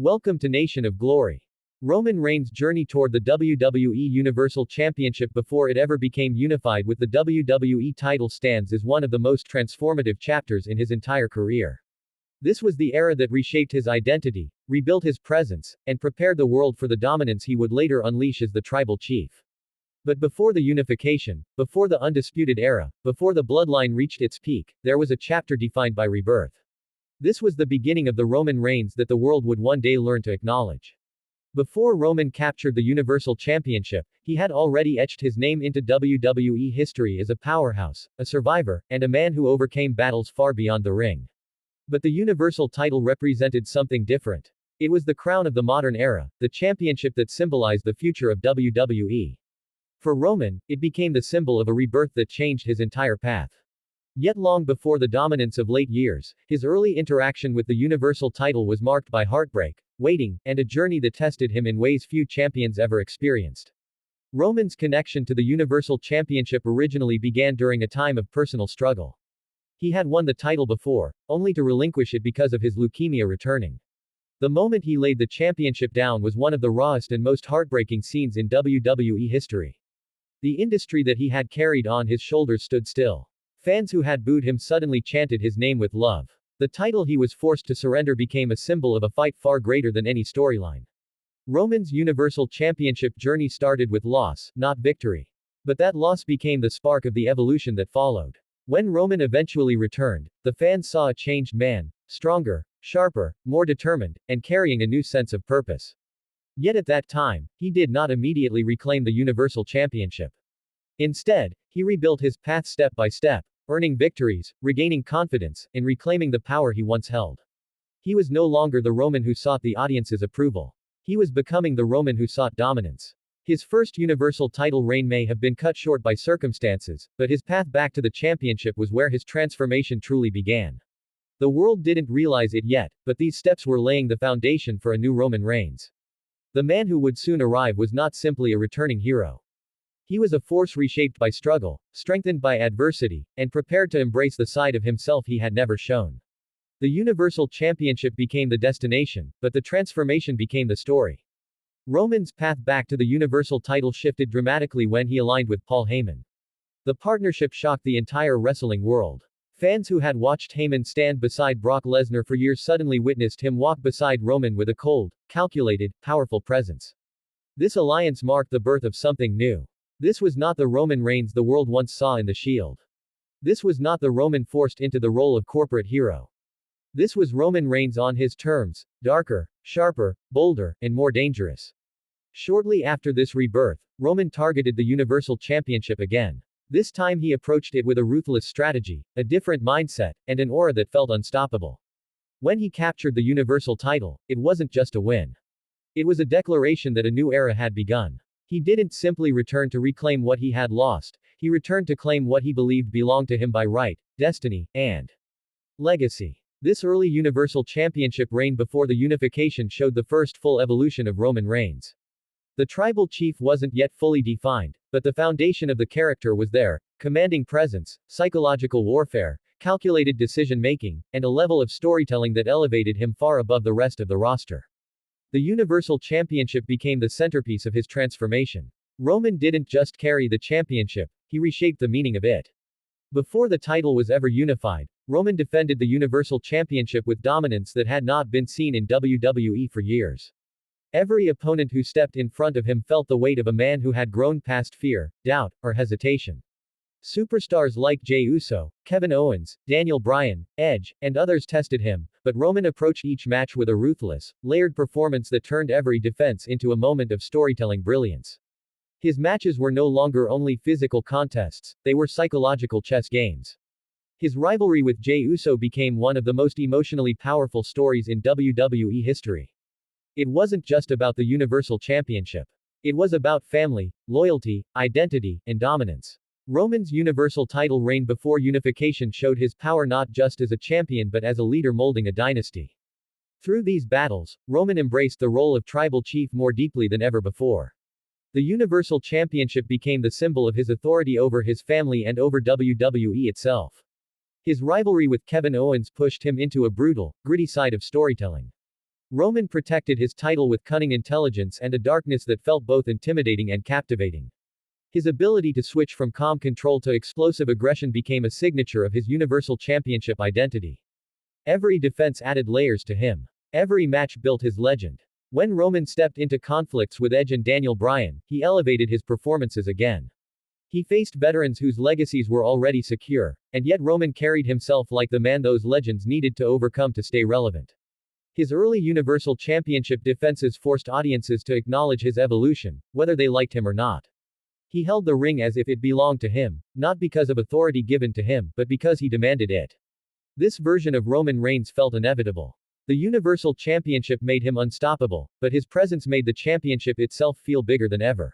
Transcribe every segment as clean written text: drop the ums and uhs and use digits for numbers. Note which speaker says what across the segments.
Speaker 1: Welcome to Nation of Glory. Roman Reigns' journey toward the WWE Universal Championship before it ever became unified with the WWE title stands as one of the most transformative chapters in his entire career. This was the era that reshaped his identity, rebuilt his presence, and prepared the world for the dominance he would later unleash as the tribal chief. But before the unification, before the undisputed era, before the bloodline reached its peak, there was a chapter defined by rebirth. This was the beginning of the Roman reigns that the world would one day learn to acknowledge. Before Roman captured the Universal Championship, he had already etched his name into WWE history as a powerhouse, a survivor, and a man who overcame battles far beyond the ring. But the Universal title represented something different. It was the crown of the modern era, the championship that symbolized the future of WWE. For Roman, it became the symbol of a rebirth that changed his entire path. Yet long before the dominance of late years, his early interaction with the Universal title was marked by heartbreak, waiting, and a journey that tested him in ways few champions ever experienced. Roman's connection to the Universal Championship originally began during a time of personal struggle. He had won the title before, only to relinquish it because of his leukemia returning. The moment he laid the championship down was one of the rawest and most heartbreaking scenes in WWE history. The industry that he had carried on his shoulders stood still. Fans who had booed him suddenly chanted his name with love. The title he was forced to surrender became a symbol of a fight far greater than any storyline. Roman's Universal Championship journey started with loss, not victory. But that loss became the spark of the evolution that followed. When Roman eventually returned, the fans saw a changed man, stronger, sharper, more determined, and carrying a new sense of purpose. Yet at that time, he did not immediately reclaim the Universal Championship. Instead, he rebuilt his path step by step, earning victories, regaining confidence, and reclaiming the power he once held. He was no longer the Roman who sought the audience's approval. He was becoming the Roman who sought dominance. His first Universal title reign may have been cut short by circumstances, but his path back to the championship was where his transformation truly began. The world didn't realize it yet, but these steps were laying the foundation for a new Roman Reigns. The man who would soon arrive was not simply a returning hero. He was a force reshaped by struggle, strengthened by adversity, and prepared to embrace the side of himself he had never shown. The Universal Championship became the destination, but the transformation became the story. Roman's path back to the Universal title shifted dramatically when he aligned with Paul Heyman. The partnership shocked the entire wrestling world. Fans who had watched Heyman stand beside Brock Lesnar for years suddenly witnessed him walk beside Roman with a cold, calculated, powerful presence. This alliance marked the birth of something new. This was not the Roman Reigns the world once saw in The Shield. This was not the Roman forced into the role of corporate hero. This was Roman Reigns on his terms, darker, sharper, bolder, and more dangerous. Shortly after this rebirth, Roman targeted the Universal Championship again. This time he approached it with a ruthless strategy, a different mindset, and an aura that felt unstoppable. When he captured the Universal title, it wasn't just a win. It was a declaration that a new era had begun. He didn't simply return to reclaim what he had lost, he returned to claim what he believed belonged to him by right, destiny, and legacy. This early Universal Championship reign before the unification showed the first full evolution of Roman Reigns. The tribal chief wasn't yet fully defined, but the foundation of the character was there: commanding presence, psychological warfare, calculated decision-making, and a level of storytelling that elevated him far above the rest of the roster. The Universal Championship became the centerpiece of his transformation. Roman didn't just carry the championship, he reshaped the meaning of it. Before the title was ever unified, Roman defended the Universal Championship with dominance that had not been seen in WWE for years. Every opponent who stepped in front of him felt the weight of a man who had grown past fear, doubt, or hesitation. Superstars like Jey Uso, Kevin Owens, Daniel Bryan, Edge, and others tested him, but Roman approached each match with a ruthless, layered performance that turned every defense into a moment of storytelling brilliance. His matches were no longer only physical contests, they were psychological chess games. His rivalry with Jey Uso became one of the most emotionally powerful stories in WWE history. It wasn't just about the Universal Championship. It was about family, loyalty, identity, and dominance. Roman's Universal title reign before unification showed his power not just as a champion but as a leader molding a dynasty. Through these battles, Roman embraced the role of tribal chief more deeply than ever before. The Universal Championship became the symbol of his authority over his family and over WWE itself. His rivalry with Kevin Owens pushed him into a brutal, gritty side of storytelling. Roman protected his title with cunning intelligence and a darkness that felt both intimidating and captivating. His ability to switch from calm control to explosive aggression became a signature of his Universal Championship identity. Every defense added layers to him. Every match built his legend. When Roman stepped into conflicts with Edge and Daniel Bryan, he elevated his performances again. He faced veterans whose legacies were already secure, and yet Roman carried himself like the man those legends needed to overcome to stay relevant. His early Universal Championship defenses forced audiences to acknowledge his evolution, whether they liked him or not. He held the ring as if it belonged to him, not because of authority given to him, but because he demanded it. This version of Roman Reigns felt inevitable. The Universal Championship made him unstoppable, but his presence made the championship itself feel bigger than ever.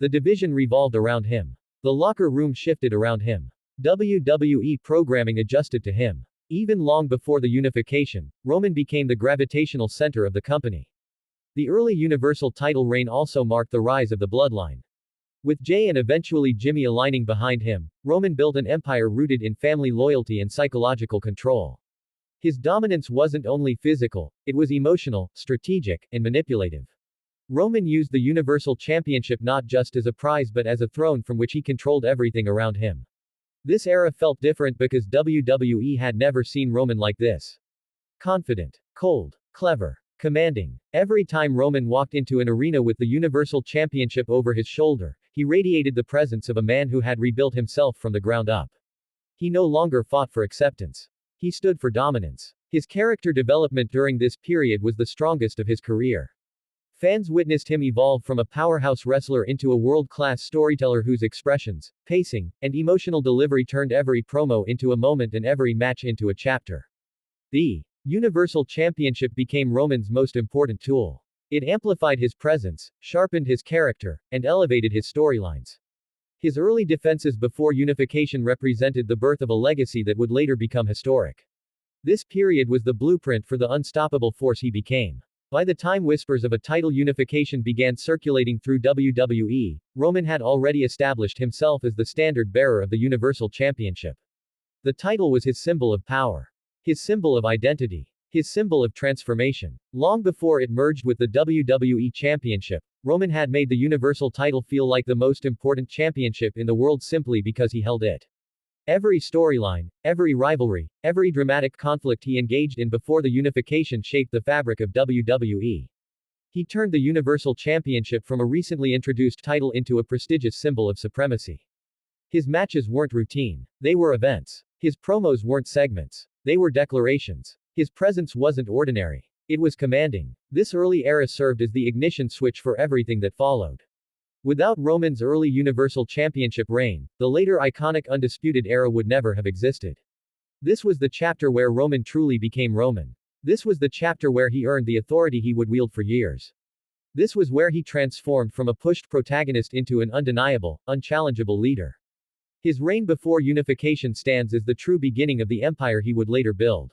Speaker 1: The division revolved around him. The locker room shifted around him. WWE programming adjusted to him. Even long before the unification, Roman became the gravitational center of the company. The early Universal title reign also marked the rise of the bloodline. With Jey and eventually Jimmy aligning behind him, Roman built an empire rooted in family loyalty and psychological control. His dominance wasn't only physical, it was emotional, strategic, and manipulative. Roman used the Universal Championship not just as a prize but as a throne from which he controlled everything around him. This era felt different because WWE had never seen Roman like this. Confident, cold, clever, commanding. Every time Roman walked into an arena with the Universal Championship over his shoulder, he radiated the presence of a man who had rebuilt himself from the ground up. He no longer fought for acceptance. He stood for dominance. His character development during this period was the strongest of his career. Fans witnessed him evolve from a powerhouse wrestler into a world-class storyteller whose expressions, pacing, and emotional delivery turned every promo into a moment and every match into a chapter. The Universal Championship became Roman's most important tool. It amplified his presence, sharpened his character, and elevated his storylines. His early defenses before unification represented the birth of a legacy that would later become historic. This period was the blueprint for the unstoppable force he became. By the time whispers of a title unification began circulating through WWE, Roman had already established himself as the standard bearer of the Universal Championship. The title was his symbol of power. His symbol of identity. His symbol of transformation. Long before it merged with the WWE Championship, Roman had made the Universal title feel like the most important championship in the world simply because he held it. Every storyline, every rivalry, every dramatic conflict he engaged in before the unification shaped the fabric of WWE. He turned the Universal Championship from a recently introduced title into a prestigious symbol of supremacy. His matches weren't routine. They were events. His promos weren't segments. They were declarations. His presence wasn't ordinary. It was commanding. This early era served as the ignition switch for everything that followed. Without Roman's early Universal Championship reign, the later iconic Undisputed Era would never have existed. This was the chapter where Roman truly became Roman. This was the chapter where he earned the authority he would wield for years. This was where he transformed from a pushed protagonist into an undeniable, unchallengeable leader. His reign before unification stands as the true beginning of the empire he would later build.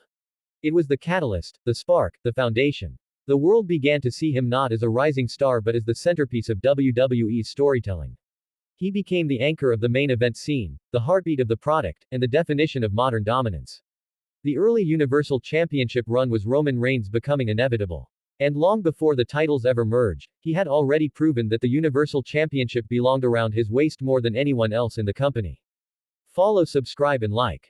Speaker 1: It was the catalyst, the spark, the foundation. The world began to see him not as a rising star but as the centerpiece of WWE's storytelling. He became the anchor of the main event scene, the heartbeat of the product, and the definition of modern dominance. The early Universal Championship run was Roman Reigns becoming inevitable. And long before the titles ever merged, he had already proven that the Universal Championship belonged around his waist more than anyone else in the company. Follow, subscribe and like.